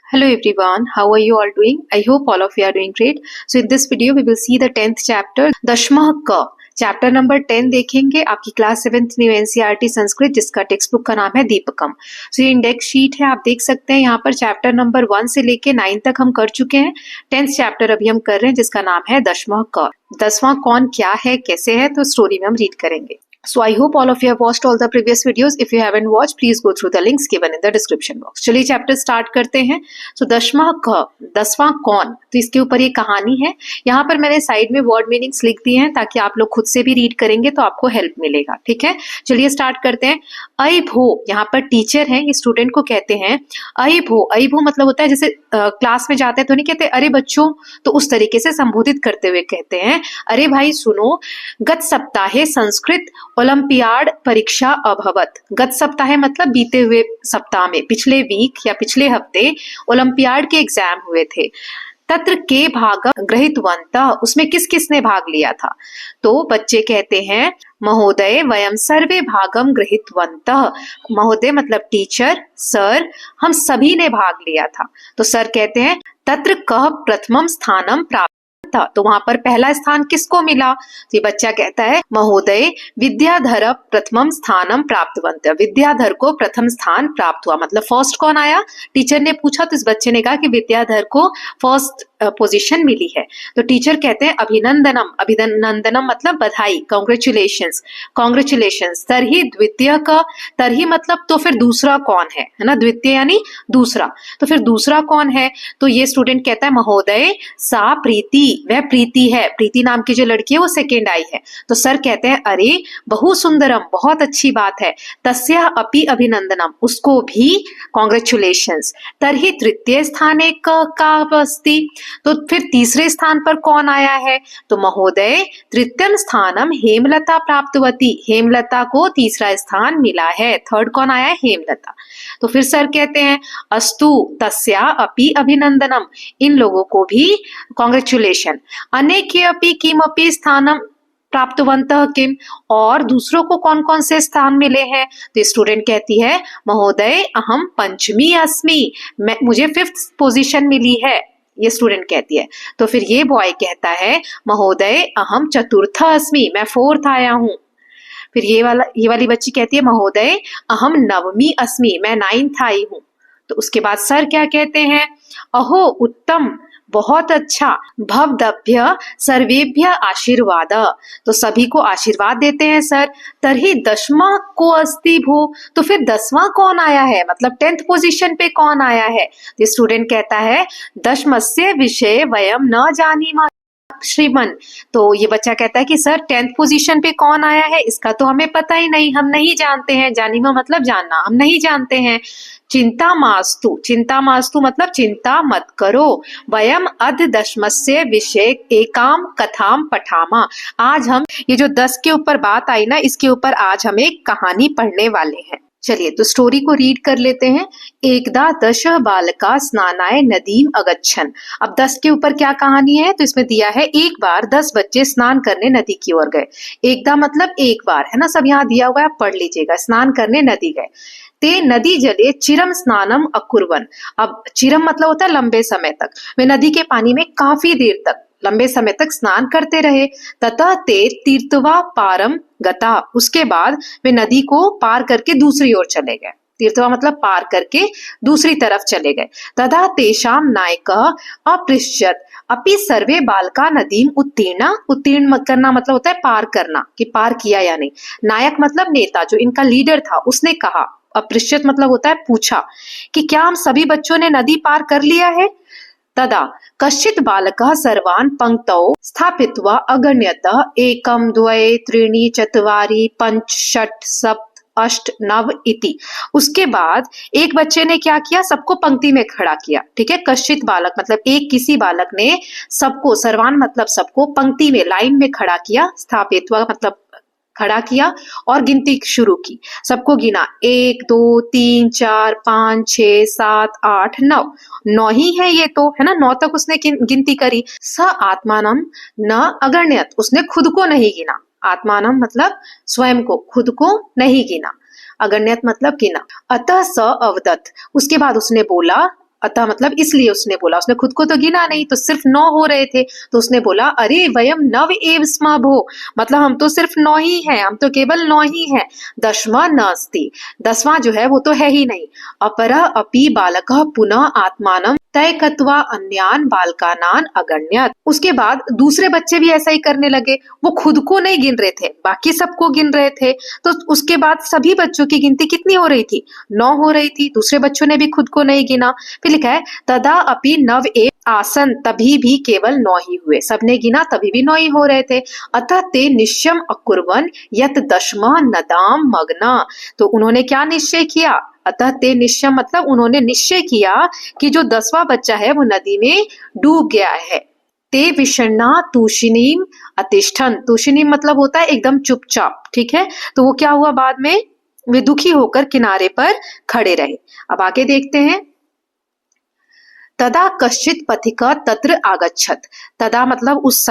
Hello everyone, how are you all doing? I hope all of you are doing great. So in this video we will see the 10th chapter, दशमः क chapter number 10 देखेंगे आपकी class 7th new NCERT Sanskrit जिसका text book का नाम है दीपकम। सो ये index sheet है, आप देख सकते हैं यहाँ पर चैप्टर नंबर 1 से लेके 9 तक हम कर चुके हैं। 10th चैप्टर अभी हम कर रहे हैं जिसका नाम है दशमः क। दसवां कौन क्या है कैसे है तो स्टोरी में हम रीड करेंगे। So I hope all of you have watched all the previous videos. If you haven't watched, please go through the links given in the description box. चलिए चैप्टर स्टार्ट करते हैं। So दशमः क, दसवां कौन, तो इसके ऊपर ये कहानी है। यहाँ पर मैंने साइड में वर्ड मीनिंग्स लिख दिए हैं ताकि आप लोग खुद से भी रीड करेंगे तो आपको हेल्प मिलेगा। ठीक है, चलिए स्टार्ट करते हैं। अय भो, यहाँ पर टीचर है, ये स्टूडेंट को कहते हैं अय भो। अय भो मतलब होता है जैसे क्लास में जाते हैं तो नहीं कहते अरे बच्चों, तो उस तरीके से संबोधित करते हुए कहते हैं अरे भाई सुनो, गत सप्ताहे संस्कृत ओलंपियाड परीक्षा अभवत। गत सप्ताह मतलब बीते हुए सप्ताह में, पिछले वीक या पिछले हफ्ते ओलंपियाड के एग्जाम हुए थे। तत्र के भाग गृहीतवन्तः, उसमें किस किसने भाग लिया था? तो बच्चे कहते हैं महोदय वयम सर्वे भागम गृहीतवन्तः। महोदय मतलब टीचर, सर, हम सभी ने भाग लिया था। तो सर कहते हैं तत्र कः प्रथमम स्थानम प्राप्त था, तो वहां पर पहला स्थान किसको मिला? तो ये बच्चा कहता है महोदय विद्याधर प्रथमम स्थानम प्राप्तवन्तः। विद्याधर को प्रथम स्थान प्राप्त हुआ, मतलब फर्स्ट कौन आया? टीचर ने पूछा तो इस बच्चे ने कहा कि विद्याधर को फर्स्ट पोजीशन मिली है। तो टीचर कहते हैं अभिनंदनम, अभिनंदनम मतलब बधाई, कांग्रेचुलेशंस, कांग्रेचुलेशंस। तरही द्वितीय का, तरही मतलब तो फिर दूसरा कौन है ना, द्वितीय यानी दूसरा, तो फिर दूसरा कौन है? तो ये स्टूडेंट कहता है महोदय सा प्रीति, वह प्रीति है, प्रीति नाम की जो लड़की है वो सेकेंड आई है। तो सर कहते हैं अरे बहु सुंदरम, बहुत अच्छी बात है, तस्या अपि अभिनंदनम, उसको भी कांग्रेचुलेशंस। तरही तृतीय स्थाने का अस्ति, तो फिर तीसरे स्थान पर कौन आया है? तो महोदय तृतीयम स्थानम हेमलता प्राप्तवती, हेमलता को तीसरा स्थान मिला है। थर्ड कौन आया है? हेमलता। तो फिर सर कहते हैं अस्तु तस्या अपि अभिनंदनम, इन लोगों को भी कांग्रेचुलेशन। अनेके अपि किमपि स्थानम प्राप्तवन्तः किम, और दूसरों को कौन कौन से स्थान मिले हैं? तो स्टूडेंट कहती है महोदय अहम पंचमी अस्मि, मुझे 5th पोजीशन मिली है, ये स्टूडेंट कहती है। तो फिर ये बॉय कहता है महोदय अहम चतुर्थ अस्मि, मैं 4th आया हूं। फिर ये वाली बच्ची कहती है महोदय अहम नवमी अस्मि, मैं 9th आई हूं। तो उसके बाद सर क्या कहते हैं अहो उत्तम, बहुत अच्छा, भवदभ्य सर्वेभ्य आशीर्वाद, तो सभी को आशीर्वाद देते हैं सर। तरही दशमा को अस्ति भो, तो फिर 10वां कौन आया है, मतलब 10th पोजीशन पे कौन आया है? तो स्टूडेंट कहता है दशमस्य विषय वयम न जानीमः श्रीमन। तो ये बच्चा कहता है कि सर 10th पोजीशन पे कौन आया है इसका तो हमें पता ही नहीं, हम नहीं जानते हैं। जानीमा मतलब जानना, हम नहीं जानते हैं। चिंता मास्तु, चिंता मास्तु मतलब चिंता मत करो। वयम अध दशमस्य विषय एकाम कथाम पठामा, आज हम ये जो 10 के ऊपर बात आई ना, इसके ऊपर आज हम एक कहानी पढ़ने वाले हैं। चलिए तो स्टोरी को रीड कर लेते हैं। एकदा 10 बालका स्नानाय नदीम अगच्छन। अब 10 के ऊपर क्या कहानी है? तो इसमें दिया है एक बार 10 बच्चे स्नान करने नदी की ओर गए। एकदा मतलब एक बार, है ना, सब यहाँ दिया हुआ है, आप पढ़ लीजिएगा। स्नान करने नदी गए। ते नदी जले चिरम स्नानम अकुर्वन। अब चिरम मतलब होता है लंबे समय तक, वे नदी के पानी में काफी देर तक, लंबे समय तक स्नान करते रहे। ततः ते तीर्थवा पारम गता, उसके बाद वे नदी को पार करके दूसरी ओर चले गए। तीर्थवा मतलब पार करके दूसरी तरफ चले गए। तदा तेषाम नायकः अपृच्छत् अपि सर्वे बालका नदीम उत्तीर्णा, उत्तीर्ण करना मतलब होता है पार करना, कि पार किया या नहीं। नायक मतलब नेता, जो इनका लीडर था, उसने कहा, अपृच्छत् मतलब होता है पूछा, कि क्या हम सभी बच्चों ने नदी पार कर लिया है? तदा कश्चित् बालकः सर्वान् पंक्तौ स्थापित्वा अगण्यत एकम द्वय त्रीणि चत्वारि पंच षट् सप्त अष्ट नव इति। उसके बाद एक बच्चे ने क्या किया, सबको पंक्ति में खड़ा किया। ठीक है, कश्चित बालक मतलब एक किसी बालक ने सबको, सर्वान मतलब सबको, पंक्ति में लाइन में खड़ा किया। स्थापित्वा मतलब खड़ा किया और गिनती शुरू की, सबको गिना 1 2 3 4 5 6 7 8 9, 9 ही है ये तो, है ना, 9 तक उसने गिनती करी। स आत्मानम न अगण्यत, उसने खुद को नहीं गिना। आत्मानम मतलब स्वयं को, खुद को नहीं गिना। अगण्यत मतलब गिना। अतः स अवदत, उसके बाद उसने बोला, अतः मतलब इसलिए उसने बोला, उसने खुद को तो गिना नहीं, तो सिर्फ 9 हो रहे थे, तो उसने बोला अरे वयम नव एव स्म भो, मतलब हम तो सिर्फ 9 ही हैं, हम तो केवल 9 ही हैं। दशमा नास्ति, 10वां जो है वो तो है ही नहीं। अपरः अपि बालकः पुनः आत्मानं तय कत्वा अन्यान बालकानान अगण्यत। उसके बाद दूसरे बच्चे भी ऐसा ही करने लगे, वो खुद को नहीं गिन रहे थे, बाकी सबको गिन रहे थे। तो उसके बाद सभी बच्चों की गिनती कितनी हो रही थी? 9 हो रही थी। दूसरे बच्चों ने भी खुद को नहीं गिना। फिर लिखा है तदा अपि नव एव आसन, तभी भी केवल 9 ही हुए, सबने गिना तभी भी 9 ही हो रहे थे। अतः ते निश्चयम अकुर्वन् यत दशमः नदाम मग्ना, तो उन्होंने क्या निश्चय किया? अतः ते निश्चय मतलब उन्होंने निश्चय किया कि जो 10वां बच्चा है वो नदी में डूब गया है। ते विषण्णा तूषिणीम अतिष्ठन्, तूषिणीम मतलब होता है एकदम चुपचाप, ठीक है। तो वो क्या हुआ बाद में? वे दुखी होकर किनारे पर खड़े रहे। अब आगे देखते हैं। तदा कश्चित पथिक तत्र आगच्छत, तदा मतलब उस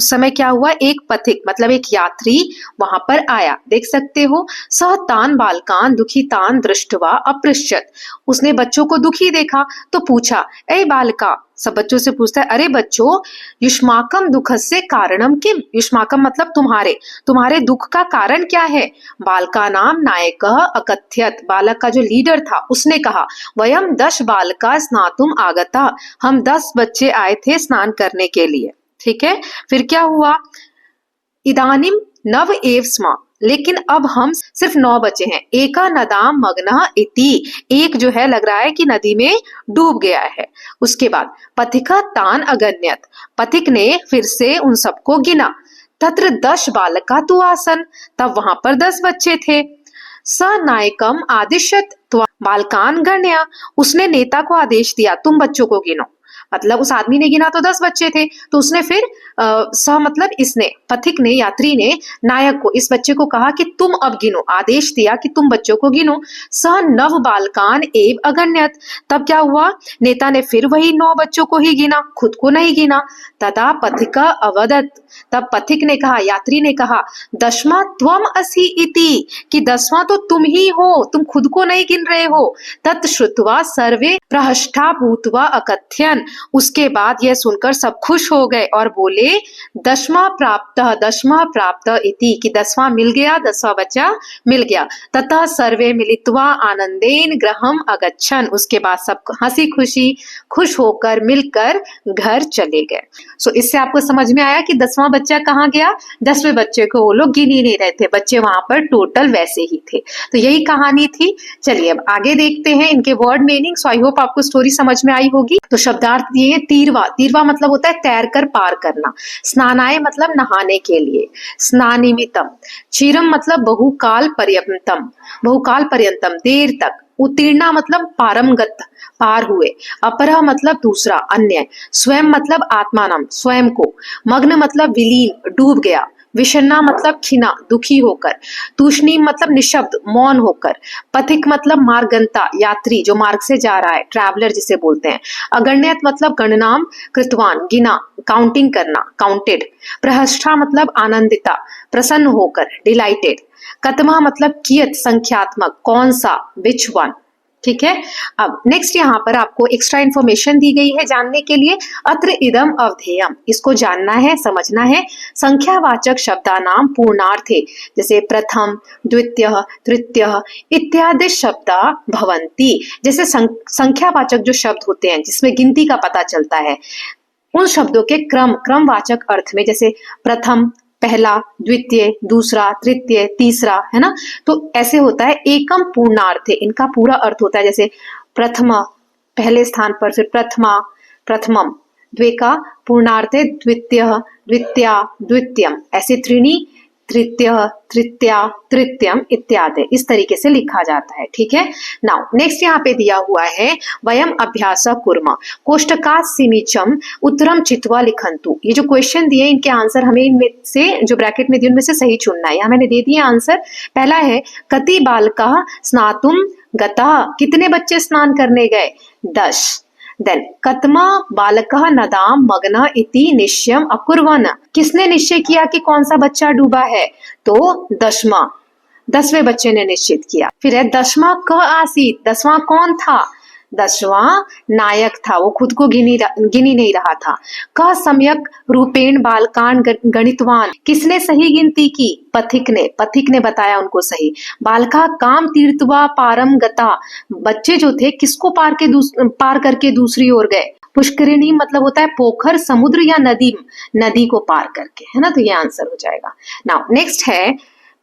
समय क्या हुआ? एक पथिक मतलब एक यात्री वहां पर आया, देख सकते हो। सह तान बालकान दुखितान दृष्ट्वा अपृच्छत, उसने बच्चों को दुखी देखा तो पूछा, ए बालका, सब बच्चों से पूछता है, अरे बच्चों, युष्माकम दुखस्य कारणम किम, युष्माकम मतलब तुम्हारे दुख का कारण क्या है? बालका नाम नायकः अकथ्यत, बालक का जो लीडर था उसने कहा, वयम 10 बालका स्नातुम आगता, हम 10 बच्चे आए थे स्नान करने के लिए, ठीक है। फिर क्या हुआ? इदानीम नव एव स्म, लेकिन अब हम सिर्फ 9 बचे हैं। एका नदाम मग्नः इति, एक जो है लग रहा है कि नदी में डूब गया है। उसके बाद पथिका तान अगण्यत, पथिक ने फिर से उन सबको गिना। तत्र 10 बालका तु आसन, तब वहां पर 10 बच्चे थे। स नायकम आदिश्यत बालकान गण्य, उसने नेता को आदेश दिया तुम बच्चों को गिनो, मतलब उस आदमी ने गिना तो 10 बच्चे थे, तो उसने फिर स मतलब इसने, पथिक ने, यात्री ने नायक को, इस बच्चे को कहा कि तुम अब गिनो, आदेश दिया कि तुम बच्चों को गिनो। स नव बालकान एव अगण्यत, तब क्या हुआ? नेता ने फिर वही 9 बच्चों को ही गिना, खुद को नहीं गिना। तथा पथिका अवदत, तब पथिक ने कहा, यात्री ने कहा, दशमा त्वम असि इति, कि 10वां तो तुम ही हो, तुम खुद को नहीं गिन रहे हो। तत् श्रुत्वा सर्वे प्रहष्टा भूत्वा अकथ्यन, उसके बाद यह सुनकर सब खुश हो गए और बोले, दशमा प्राप्त इति, कि 10वां मिल गया, 10वां बच्चा मिल गया। तथा सर्वे मिलित्वा आनंदेन गृहम अगच्छन, उसके बाद सब हंसी खुशी खुश होकर मिलकर घर चले गए। सो इससे आपको समझ में आया कि 10वां बच्चा कहाँ गया? 10वें बच्चे को वो लोग गिन ही नहीं रहे थे, बच्चे वहां पर टोटल वैसे ही थे। तो यही कहानी थी। चलिए अब आगे देखते हैं इनके word meaning. So I hope आपको स्टोरी समझ में आई होगी। तो शब्दार्थ दिए हैं। तीरवा मतलब होता है तैर कर पार करना। स्नानाय मतलब नहाने के लिए। स्नानिमितम। चिरम मतलब बहुकाल पर्यंतम देर तक। उत्तीर्णा मतलब पारंगत, पार हुए। अपरः मतलब दूसरा, अन्य। स्वयं मतलब आत्मानम, स्वयं को। मग्न मतलब विलीन, डूब गया। विषन्ना मतलब खिना, दुखी होकर। तूष्णी मतलब निशब्द, मौन होकर। पथिक मतलब मार्गंता, यात्री जो मार्ग से जा रहा है, ट्रैवलर जिसे बोलते हैं। अगण्यत मतलब गणनाम कृतवान, गिना, काउंटिंग करना, काउंटेड। प्रहष्ठा मतलब आनंदिता, प्रसन्न होकर, डिलाइटेड। कतमा मतलब कियत, संख्यात्मक, कौन सा, विच वन। ठीक है। अब नेक्स्ट यहाँ पर आपको एक्स्ट्रा इन्फॉर्मेशन दी गई है जानने के लिए। अत्र इदम अवधेयम, इसको जानना है, समझना है। संख्यावाचक शब्दानाम पूर्णार्थे, जैसे प्रथम, द्वितीय, तृतीय इत्यादि शब्दा भवन्ति, जैसे संख्यावाचक जो शब्द होते हैं जिसमें गिनती का पता चलता है, उन शब्दों के क्रमवाचक अर्थ में, जैसे प्रथम पहला, द्वितीय दूसरा, तृतीय तीसरा, है ना। तो ऐसे होता है। एकम पूर्णार्थ, इनका पूरा अर्थ होता है, जैसे प्रथमा पहले स्थान पर, फिर प्रथमम। द्विका पूर्णार्थे द्वितीय, द्वितीया, द्वितीयम, ऐसे त्रीणी, तृतीय, तृतीया, तृतीयम इत्यादि, इस तरीके से लिखा जाता है। ठीक है। नाउ नेक्स्ट यहाँ पे दिया हुआ है, वयम अभ्यास कुर्म कोष्टकात् सिमिचम उत्तरम चित्वा लिखन्तु। ये जो क्वेश्चन दिए इनके आंसर हमें इनमें से, जो ब्रैकेट में दिए उनमें से सही चुनना है। यहाँ मैंने दे दिया आंसर। पहला है कति बालका स्नातुम गता, कितने बच्चे स्नान करने गए? 10। देन कतमा बालकः नदाम मग्न इति निश्चयम अकुर्वन, किसने निश्चय किया कि कौन सा बच्चा डूबा है? तो 10वें बच्चे ने निश्चित किया। फिर है 10वां क आसीत, 10वां कौन था? 10वां नायक था, वो खुद को गिनी नहीं रहा था। क सम्यक रूपेण बालकान गणितवान, किसने सही गिनती की? पथिक ने बताया उनको सही। बालका काम तीर्थवा पारम गता, बच्चे जो थे किसको पार करके दूसरी ओर गए? पुष्करिणी मतलब होता है पोखर, समुद्र या नदी को पार करके, है ना। तो ये आंसर हो जाएगा। नाउ नेक्स्ट है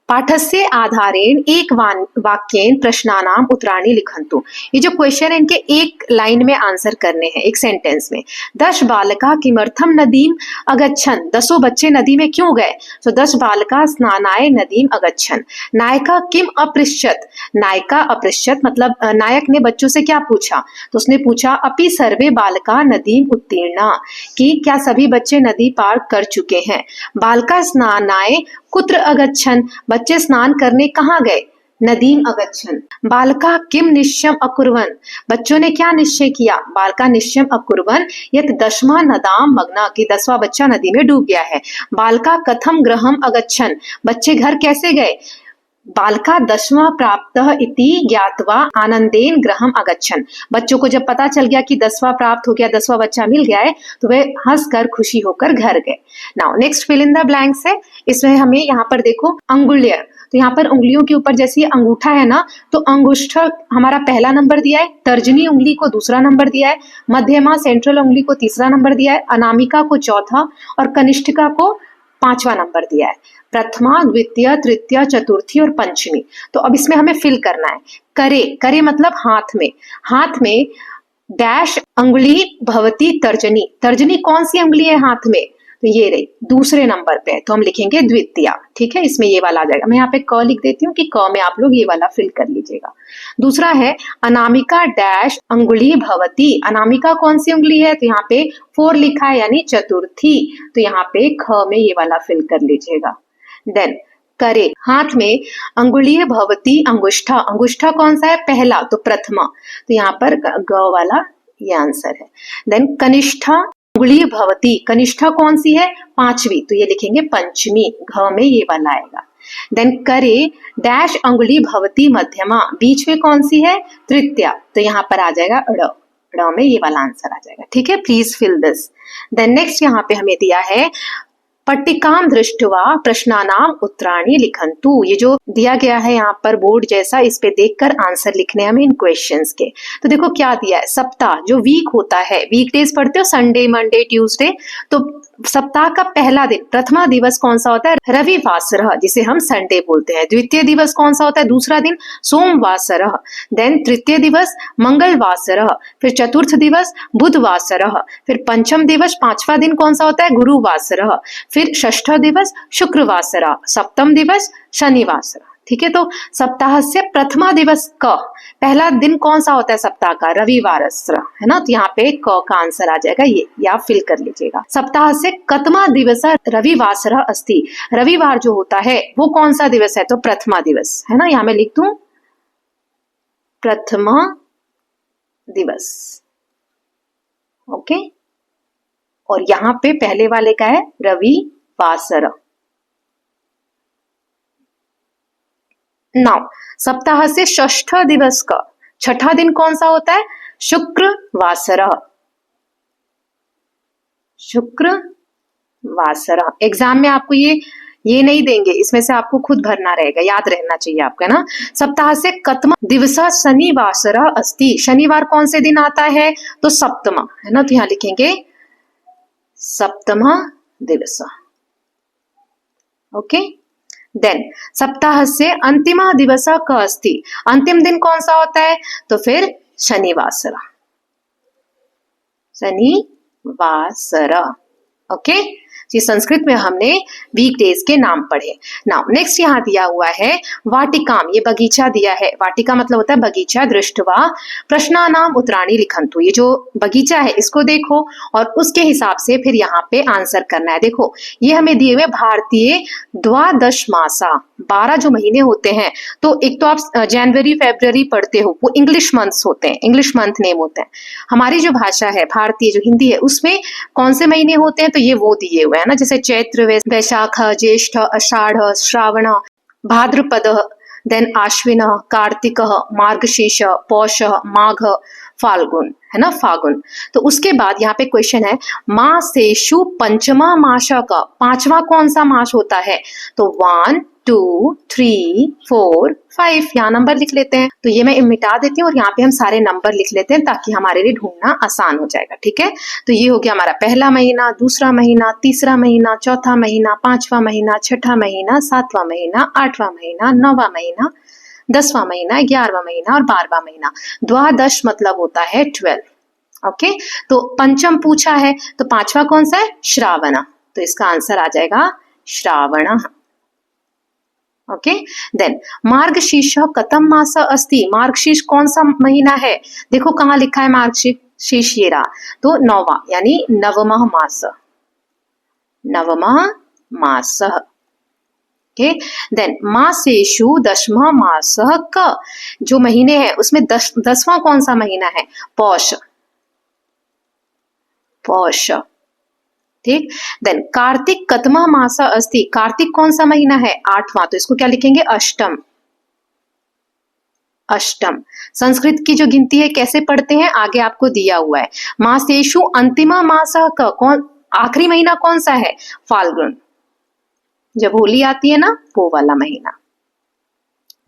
पाठस्य आधारेण एक वाक्येन प्रश्नानाम उत्तराणि लिखन्तु। ये जो क्वेश्चन है इनके एक लाइन में आंसर करने हैं, एक सेंटेंस में। 10 बालका किमर्थम नदीम अगच्छन, 10 बच्चे नदी में क्यों गए? तो 10 बालका स्नानाय नदीम अगच्छन। नायका किम अपृच्छत, नायका अपृच्छत मतलब नायक ने बच्चों से क्या पूछा? तो उसने पूछा अपि सर्वे बालका नदीम उत्तीर्णा, कि क्या सभी बच्चे नदी पार कर चुके हैं। बालका स्नानाय कुत्र अगच्छन, बच्चे स्नान करने कहाँ गए? नदीम अगच्छन। बालका किम निश्चयम अकुर्वन्, बच्चों ने क्या निश्चय किया? बालका निश्चयम अकुर्वन् यत् 10वां नदाम मग्ना, कि 10वां बच्चा नदी में डूब गया है। बालका कथम गृहम अगच्छन, बच्चे घर कैसे गए? बालका 10वां प्राप्तः इति ज्ञात्वा आनंदेन गृहम अगच्छन, बच्चों को जब पता चल गया कि 10वां प्राप्त हो गया, 10वां बच्चा मिल गया है, तो वे हंसकर खुशी होकर घर गए। Now next fill in the blanks है। इसमें हमें यहाँ पर देखो अंगुल्य, तो यहाँ पर उंगलियों के ऊपर जैसे ये अंगूठा है ना, तो अंगुष्ठ हमारा पहला नंबर दिया है, तर्जनी उंगली को दूसरा नंबर दिया है, मध्यमा सेंट्रल उंगली को तीसरा नंबर दिया है, अनामिका को चौथा और कनिष्ठिका को 5वां नंबर दिया है। प्रथमा, द्वितीय, तृतीय, चतुर्थी और पंचमी। तो अब इसमें हमें फिल करना है। करे मतलब हाथ में डैश अंगुली भवती तर्जनी, तर्जनी कौन सी अंगुली है हाथ में? तो ये रही दूसरे नंबर पे, तो हम लिखेंगे द्वितीया। ठीक है, इसमें ये वाला आ जाएगा। मैं यहाँ पे क लिख देती हूँ कि क में आप लोग ये वाला फिल कर लीजिएगा। दूसरा है अनामिका डैश अंगुली भवती, अनामिका कौन सी उंगली है? तो यहाँ पे 4 लिखा है यानी चतुर्थी, तो यहाँ पे ख में ये वाला फिल कर लीजिएगा। देन करे, हाथ में अंगुलीय भवती अंगुष्ठा, अंगुष्ठा कौन सा है? पहला, तो प्रथमा, तो यहाँ पर ग वाला ये आंसर है। देन कनिष्ठा अंगुलीय भवती, कनिष्ठा कौन सी है? 5वीं, तो ये लिखेंगे पंचमी, घ में ये वाला आएगा। देन करे डैश अंगुली भवती मध्यमा, बीच में कौन सी है? तृतीया, तो यहाँ पर आ जाएगा ड़ में ये वाला आंसर आ जाएगा। ठीक है, please fill this. Then next यहाँ पे हमें दिया है पट्टिकाम दृष्ट्वा प्रश्नानाम उत्तराणि लिखन्तु। ये जो दिया गया है यहाँ पर बोर्ड जैसा, इस पे देखकर आंसर लिखने हमें इन क्वेश्चंस के। तो देखो क्या दिया है, सप्ताह जो वीक होता है, वीकडेज पढ़ते हो संडे, मंडे, ट्यूसडे, तो सप्ताह का पहला दिन, प्रथमा दिवस कौन सा होता है? रविवासरः, जिसे हम संडे बोलते हैं। द्वितीय दिवस कौन सा होता है? दूसरा दिन सोमवासरः। देन तृतीय दिवस मंगलवासरः, फिर चतुर्थ दिवस बुधवासरः, फिर पंचम दिवस 5वां दिन कौन सा होता है? गुरुवासरः, फिर षष्ठ दिवस शुक्रवासरः, सप्तम दिवस शनिवासरः। ठीक है, तो सप्ताह से प्रथमा दिवस क, पहला दिन कौन सा होता है सप्ताह का? रविवारस्य, है ना। तो यहाँ पे क का आंसर आ जाएगा, ये या फिल कर लीजिएगा। सप्ताह से कतमा दिवस रविवासरः अस्ति, रविवार जो होता है वो कौन सा दिवस है? तो प्रथमा दिवस, है ना। यहाँ मैं लिख दूं प्रथमा दिवस, ओके। और यहाँ पे पहले वाले का है रविवासरः। नाउ सप्ताह से षष्ठ दिवस का छठा दिन कौन सा होता है? शुक्रवासरः, शुक्रवासरः। एग्जाम में आपको ये नहीं देंगे, इसमें से आपको खुद भरना रहेगा, याद रहना चाहिए आपका, है ना। सप्ताह से कतमा दिवस शनिवासरः अस्ति, शनिवार कौन से दिन आता है? तो सप्तमा, है ना। तो यहाँ लिखेंगे सप्तमा दिवस, ओके। देन सप्ताह से अंतिमा दिवस क अस्ति, अंतिम दिन कौन सा होता है? तो फिर शनिवासरः, शनिवासरः, ओके। जी, संस्कृत में हमने वीकडेज के नाम पढ़े। नाउ नेक्स्ट यहाँ दिया हुआ है वाटिकाम, ये बगीचा दिया है। वाटिका मतलब होता है बगीचा। दृष्ट्वा प्रश्नानाम उत्तराणि लिखन्तु, ये जो बगीचा है इसको देखो और उसके हिसाब से फिर यहाँ पे आंसर करना है। देखो ये हमें दिए हुए भारतीय द्वादश मासा, 12 जो महीने होते हैं। तो एक तो आप जनवरी फरवरी पढ़ते हो, वो इंग्लिश मंथ्स होते हैं, इंग्लिश मंथ नेम होते हैं। हमारी जो भाषा है भारतीय जो हिंदी है उसमें कौन से महीने होते हैं? तो ये वो दिए हुए है ना, जैसे चैत्र, वैशाख, ज्येष्ठ, आषाढ़, श्रावण, भाद्रपद, देन आश्विन, कार्तिक, मार्गशीर्ष, पौष, माघ, फाल्गुन, है ना, फागुन। तो उसके बाद यहाँ पे क्वेश्चन है मासेषु पंचमा मास का, पांचवा कौन सा मास होता है? तो 1 2 3 4 5, यहाँ नंबर लिख लेते हैं। तो ये मैं मिटा देती हूँ और यहाँ पे हम सारे नंबर लिख लेते हैं ताकि हमारे लिए ढूंढना आसान हो जाएगा, ठीक है। तो ये हो गया हमारा पहला महीना, दूसरा महीना, तीसरा महीना, चौथा महीना, पांचवा महीना, छठा महीना, सातवां महीना, आठवां महीना, नौवां महीना, 10वां महीना, 11वां महीना और 12वां महीना। द्वादश मतलब होता है 12। ओके, तो पंचम पूछा है तो पांचवा कौन सा है? श्रावण। तो इसका आंसर आ जाएगा श्रावण। ओके, देन मार्गशीर्ष कतम मास अस्ति, मार्गशीर्ष कौन सा महीना है? देखो कहाँ लिखा है मार्गशीर्ष, ये रहा। तो 9वां यानी नवमः मास, नवमः मास। ओके, देन मासेषु दशमः मास क, जो महीने हैं उसमें 10वां कौन सा महीना है? पौष, पौष, ठीक। देन कार्तिक कतमा मास अस्ति, कार्तिक कौन सा महीना है? 8वां, तो इसको क्या लिखेंगे? अष्टम, अष्टम। संस्कृत की जो गिनती है कैसे पढ़ते हैं आगे आपको दिया हुआ है। मासेषु अंतिमा मास क, कौन आखिरी महीना कौन सा है? फाल्गुन, जब होली आती है ना वो वाला महीना।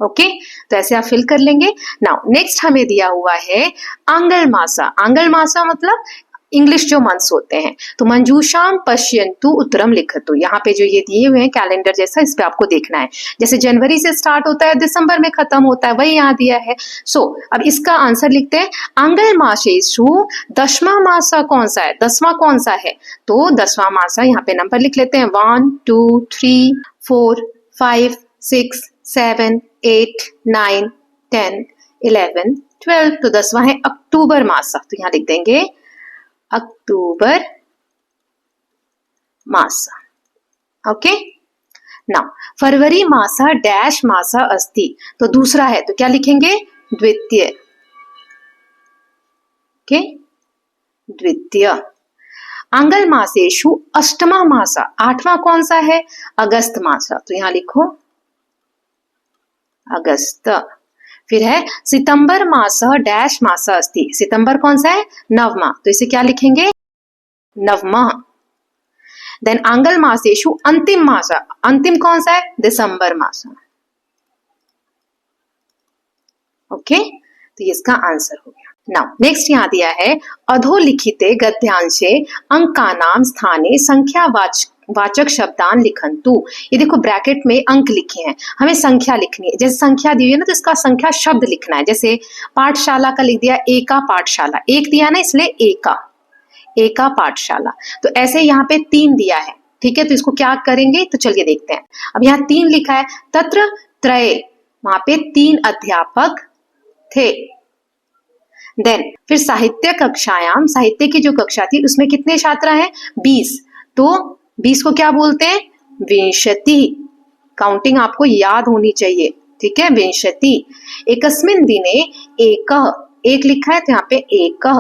ओके, तो ऐसे आप फिल कर लेंगे। नाउ नेक्स्ट हमें दिया हुआ है आंगल मासा। आंगल मासा मतलब इंग्लिश जो मंथ्स होते हैं। तो मंजूषाम पश्यन्तु उत्तरम लिखतु, यहाँ पे जो ये दिए हुए हैं कैलेंडर जैसा, इस पे आपको देखना है। जैसे जनवरी से स्टार्ट होता है दिसंबर में खत्म होता है, वही यहाँ दिया है। सो अब इसका आंसर लिखते हैं। आंगल मासेषु दशमा मासा कौन सा है? 10वां कौन सा है? तो 10वां मासा, यहाँ पे नंबर लिख लेते हैं 1 2 3 4 5 6 7 8 9 10 11 12। तो 10वां है अक्टूबर मासा, तो यहाँ लिख देंगे अक्टूबर मास। ओके, नाउ फरवरी मासा डैश मासा अस्ति, तो दूसरा है तो क्या लिखेंगे? द्वितीय। ओके, द्वितीय। आंगल मासेषु अष्टमा मासा, 8वां कौन सा है? अगस्त मासा, तो यहां लिखो अगस्त। फिर है सितंबर मास डैश मास अस्ति, सितंबर कौन सा है? 9वां, तो इसे क्या लिखेंगे? नवमा। देन आंगल मासेषु अंतिम मास, अंतिम कौन सा है? दिसंबर मास। ओके, तो ये इसका आंसर हो गया। नाउ नेक्स्ट यहाँ दिया है अधोलिखिते गद्यांशे अंकानाम स्थाने संख्या वाचक शब्दान लिखन्तु। ये देखो ब्रैकेट में अंक लिखे हैं, हमें संख्या लिखनी है। जैसे संख्या दी है ना तो इसका संख्या शब्द लिखना है। जैसे पाठशाला का लिख दिया एका पाठशाला, एक दिया ना इसलिए एका, एका पाठशाला। तो ऐसे यहाँ पे 3 दिया है, ठीक है। तो इसको क्या करेंगे तो चलिए देखते हैं। अब यहाँ 3 लिखा है, तत्र त्रय, वहां पे 3 अध्यापक थे। देन फिर साहित्य कक्षायाम, साहित्य की जो कक्षा थी उसमें कितने छात्र हैं? 20। तो 20 को क्या बोलते हैं? विंशति। काउंटिंग आपको याद होनी चाहिए, ठीक है। विंशति। एकस्मिन् दिने एकः, एक लिखा है तो यहाँ पे एकः।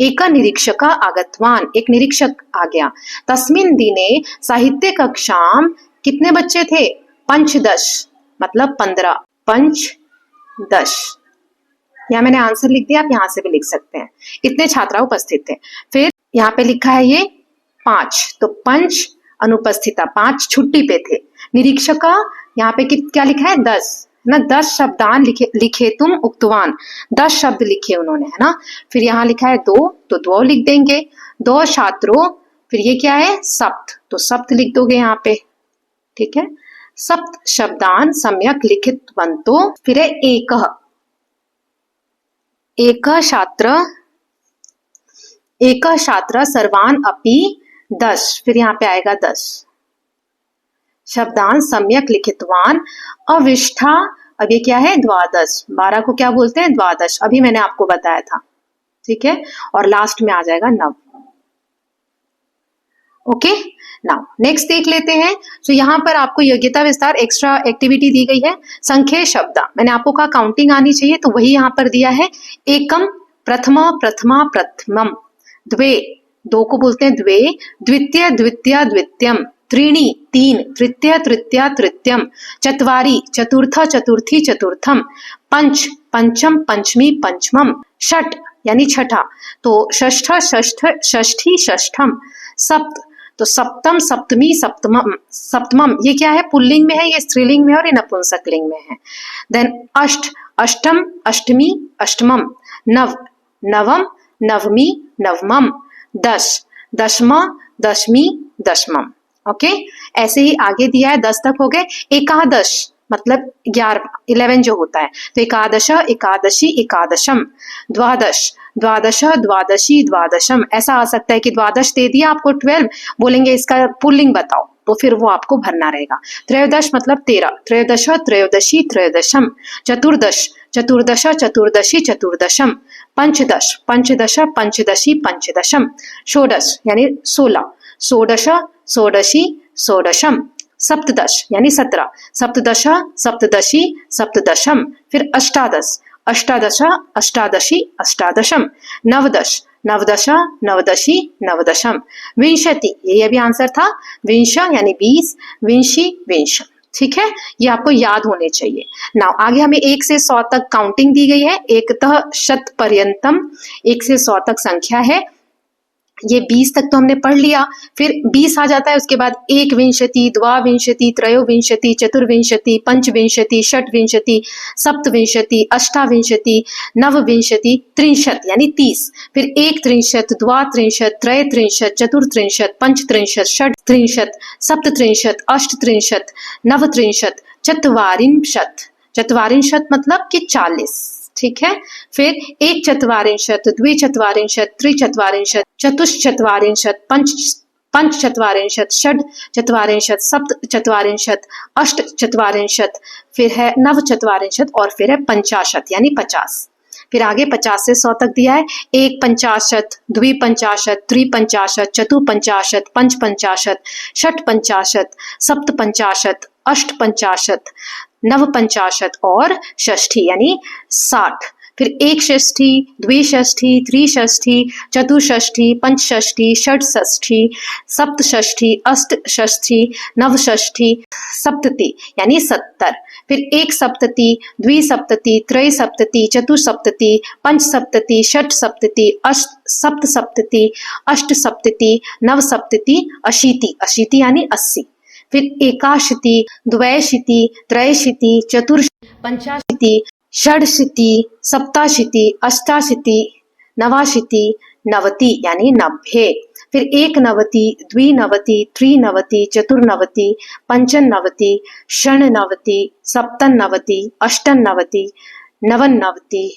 एक निरीक्षक आगतवान, एक निरीक्षक आ गया। तस्मिन् दिने साहित्य कक्षाम कितने बच्चे थे? 15, मतलब 15, 15। यहाँ मैंने आंसर लिख दिया, आप यहाँ से भी लिख सकते हैं। इतने छात्र उपस्थित थे। फिर यहाँ पे लिखा है ये 5, तो 5 अनुपस्थिता, 5 छुट्टी पे थे। निरीक्षका यहाँ पे क्या लिखा है? 10 ना, 10 शब्दान लिखे तुम उक्तवान, 10 शब्द लिखे उन्होंने, है ना। फिर यहाँ लिखा है 2, तो 2 लिख देंगे। 2 छात्रों, फिर ये क्या है? सप्त, तो सप्त लिख दोगे यहाँ पे, ठीक है। सप्त शब्दान सम्यक लिखितवन्तो। फिर है एकः, एक छात्र सर्वान अपि 10, फिर यहाँ पे आएगा 10 शब्दान सम्यक लिखितवान। अविष्ठा, अब ये क्या है? 12, 12 को क्या बोलते हैं? द्वादश, अभी मैंने आपको बताया था, ठीक है। और लास्ट में आ जाएगा 9। ओके, नाउ नेक्स्ट देख लेते हैं। तो यहाँ पर आपको योग्यता विस्तार एक्स्ट्रा एक्टिविटी दी गई है। संख्य शब्द, मैंने आपको कहा काउंटिंग आनी चाहिए, तो वही यहाँ पर दिया है। एकम, प्रथमा, प्रथमा, प्रथमम। द्वे, 2 को बोलते हैं द्वे। द्वितीय, द्वितीय, द्वितीयम। त्रीणि, 3। तृतीय, तृतीय, तृतीयम। चत्वारि, चतुर्थ, चतुर्थी, चतुर्थम। पंच, पंचम पंचमी पंचमम, षठ यानी छठा, तो षष्ठ षष्ठ षष्ठी षष्ठम, सप्त तो सप्तम सप्तमी सप्तमम, सप्तमम ये क्या है, पुल्लिंग में है, ये स्त्रीलिंग में है और ये नपुंसकलिंग में है। देन अष्ट, अष्टम अष्टमी अष्टमम, नव नवम नवमी नवमम, दश दशमा दशमी दशमम। ओके, ऐसे ही आगे दिया है 10 तक हो गए। एकादश मतलब 11 11 जो होता है, तो एकादश एकादशी एकादशम, द्वादश द्वादश द्वादशी द्वादशम, ऐसा आ सकता है कि द्वादश दे दिया आपको 12, बोलेंगे इसका पुल्लिंग बताओ, तो फिर वो आपको भरना रहेगा। त्रयोदश मतलब 13, त्रयोदश त्रयोदशी त्रयोदशम, चतुर्दश चतुर्दश चतुर्दशी चतुर्दशम, पंचदश पंचदश पंचदशी पंचदशम, षोडश यानी 16, षोडश षोडशी षोडशम, सप्तदश यानी 17, सप्तदश सप्तदशी सप्तदशम, फिर अष्टादश अष्टादश अष्टादशी अष्टादशम, नवदश नवदश नवदशी नवदशम, विंशति ये भी आंसर था, विंश यानी 20, विंशी विंश। ठीक है, ये आपको याद होने चाहिए। नाउ आगे हमें 1 से 100 तक काउंटिंग दी गई है, एकतः शत पर्यंतम 1 से 100 तक संख्या है। ये 20 तक तो हमने पढ़ लिया, फिर 20 आ जाता है, उसके बाद एक विंशति, द्वाविंशति, त्रयोविंशति, चतुर्विंशति, पंचविंशति, षटविंशति, सप्तविंशति, अष्टाविंशति, नवविंशति, त्रिंशत यानी 30, फिर एक त्रिंशत, द्वात्रिंशत, त्रयत्रिंशत, चतुर्त्रिंशत, पंचत्रिंशत, षटत्रिंशत, सप्तत्रिंशत, अष्टत्रिंशत, नवत्रिंशत, चत्वारिंशत, चत्वारिंशत मतलब कि 40। ठीक है, फिर एक चत्वारिंशत, द्विचत्वारिंशत, त्रिचत्वारिंशत, चतुश्चत्वारिंशत, पंचचत्वारिंशत, षड चत्वारिंशत, सप्त चत्वारिंशत, अष्ट चत्वारिंशत, फिर है नव चत्वारिंशत और फिर है पंचाशत यानी 50। फिर आगे 50 से 100 तक दिया है, एक पंचाशत, द्विपंचाशत, त्रिपंचाशत, चतुपंचाशत, पंचपंचाशत, षट पंचाशत, सप्त पंचाशत, अष्ट पंचाशत, नव पंचाशत और षष्ठी यानी 60। फिर एक षष्ठी, द्विषष्ठी, त्रिषष्ठी, चतुष्षष्ठी, पंचषष्ठी, षटषष्ठी, सप्तषष्ठी, अष्टषष्ठी, नवषष्ठी, सप्तति यानी 70। फिर एक सप्तति, द्विसप्तति, त्रयसप्तति, चतुसप्तति, पंचसप्तति, षटसप्तति, सप्तसप्तति, अष्टसप्तति, नवसप्तति, अशीति, अशीति यानी 80। फिर एकाशीति, द्वैशीति, त्रयशीति, चतुर्शीति, पंचाशीति, षडशीति, सप्ताशीति, अष्टाशीति, नवाशीति, नवति यानी 90। फिर एक नवति, द्विनवति, त्रिनवति, चतुर्नवति, पंचनवति, षण्णवति, सप्तनवति, अष्टनवति, नवनवति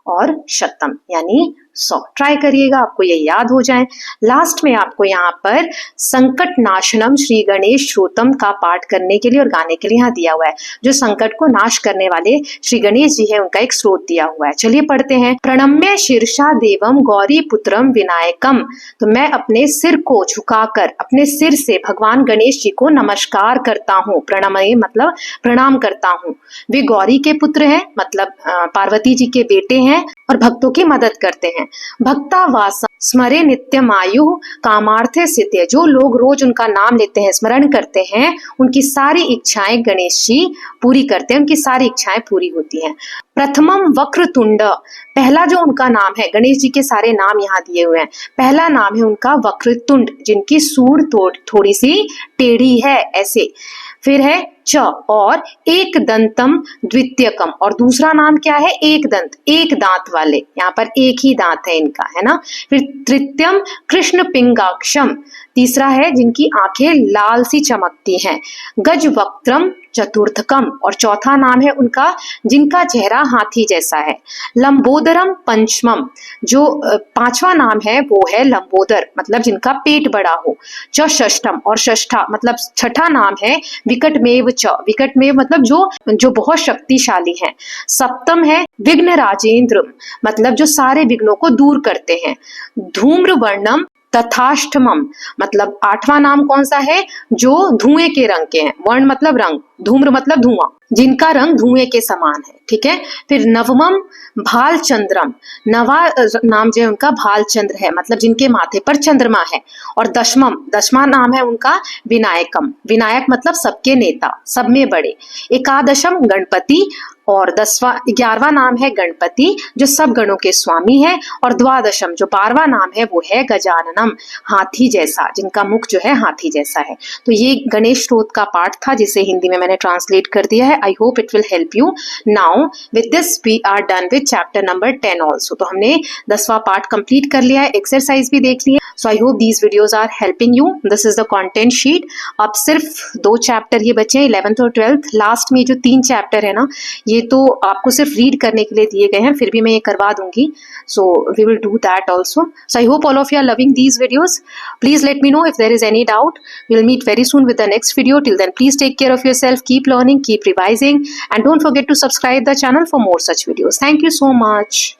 और शतम यानी 100। ट्राई करिएगा, आपको ये याद हो जाए। लास्ट में आपको यहाँ पर संकट नाशनम श्री गणेश श्रोतम का पाठ करने के लिए और गाने के लिए यहाँ दिया हुआ है। जो संकट को नाश करने वाले श्री गणेश जी है, उनका एक स्रोत दिया हुआ है। चलिए पढ़ते हैं। प्रणम्य शीर्षा देवम गौरी पुत्रम विनायकम, तो मैं अपने सिर को झुकाकर, अपने सिर से भगवान गणेश जी को नमस्कार करता हूँ। प्रणमय मतलब प्रणाम करता हूँ। वे गौरी के पुत्र हैं, मतलब पार्वती जी के बेटे हैं और भक्तों की मदद करते हैं। भक्तावासम स्मरे नित्यमायु कामार्थे सिद्धे, जो लोग रोज उनका नाम लेते हैं, स्मरण करते हैं, उनकी सारी इच्छाएं गणेश जी पूरी करते हैं, उनकी सारी इच्छाएं पूरी होती हैं। प्रथमम वक्रतुंड, पहला जो उनका नाम है, गणेश जी के सारे नाम यहाँ दिए हुए हैं, पहला नाम है उनका वक्रतुंड, जिनकी सूंड थोड़ी सी टेढ़ी है ऐसे। फिर है च और एक दंतम द्वितीयकम, और दूसरा नाम क्या है, एक दंत, एक दांत वाले, यहाँ पर एक ही दांत है इनका, है ना। फिर तृतीयम कृष्ण पिंगाक्षम, तीसरा है जिनकी आंखें लाल सी चमकती हैं। गज वक्त्रम चतुर्थकम, और चौथा नाम है उनका जिनका चेहरा हाथी जैसा है। लंबोदरम पंचमम, जो पांचवा नाम है वो है लंबोदर, मतलब जिनका पेट बड़ा हो। च षष्ठम, और षष्ठा मतलब छठा नाम है विकटमेव च, विकटमेव मतलब जो बहुत शक्तिशाली है। सप्तम है विघ्न राजेंद्र, मतलब जो सारे विघ्नों को दूर करते हैं। धूम्र वर्णम तथाष्टमम, मतलब आठवां नाम कौन सा है, जो धुएं के रंग के हैं। वर्ण मतलब रंग, धूम्र मतलब धुआं, जिनका रंग धुएं के समान है। ठीक है। फिर नवमम भालचंद्रम, नवा नाम जो है उनका भालचंद्र है, मतलब जिनके माथे पर चंद्रमा है। और दशमा नाम है उनका विनायकम, विनायक मतलब सबके नेता, सब में बड़े। एकादशम गणपति, और 11वां नाम है गणपति जो सब गणों के स्वामी है, और द्वादशम जो 12वां नाम है वो है गजाननम, हाथी जैसा, जिनका मुख जो है हाथी जैसा है। तो ये गणेश स्तोत्र का पाठ था जिसे हिंदी में मैंने ट्रांसलेट कर दिया है। I hope it will help you. Now with this we are done with chapter number 10 also. तो हमने 10वां पार्ट कंप्लीट कर लिया है, एक्सरसाइज भी देख लिया। So I hope these videos are helping you. This is the content sheet. अब सिर्फ 2 चैप्टर ये बचे हैं, 11th और 12th। लास्ट में जो 3 चैप्टर है ना, ये तो आपको सिर्फ रीड करने के लिए दिए गए हैं, फिर भी मैं ये करवा दूंगी। So we will do that also. So I hope all of you are loving these videos. Please let me know if there is any doubt. We'll meet very soon with the next video. Till then, please take care of yourself, keep learning, keep revising, and don't forget to subscribe the channel for more such videos. Thank you so much.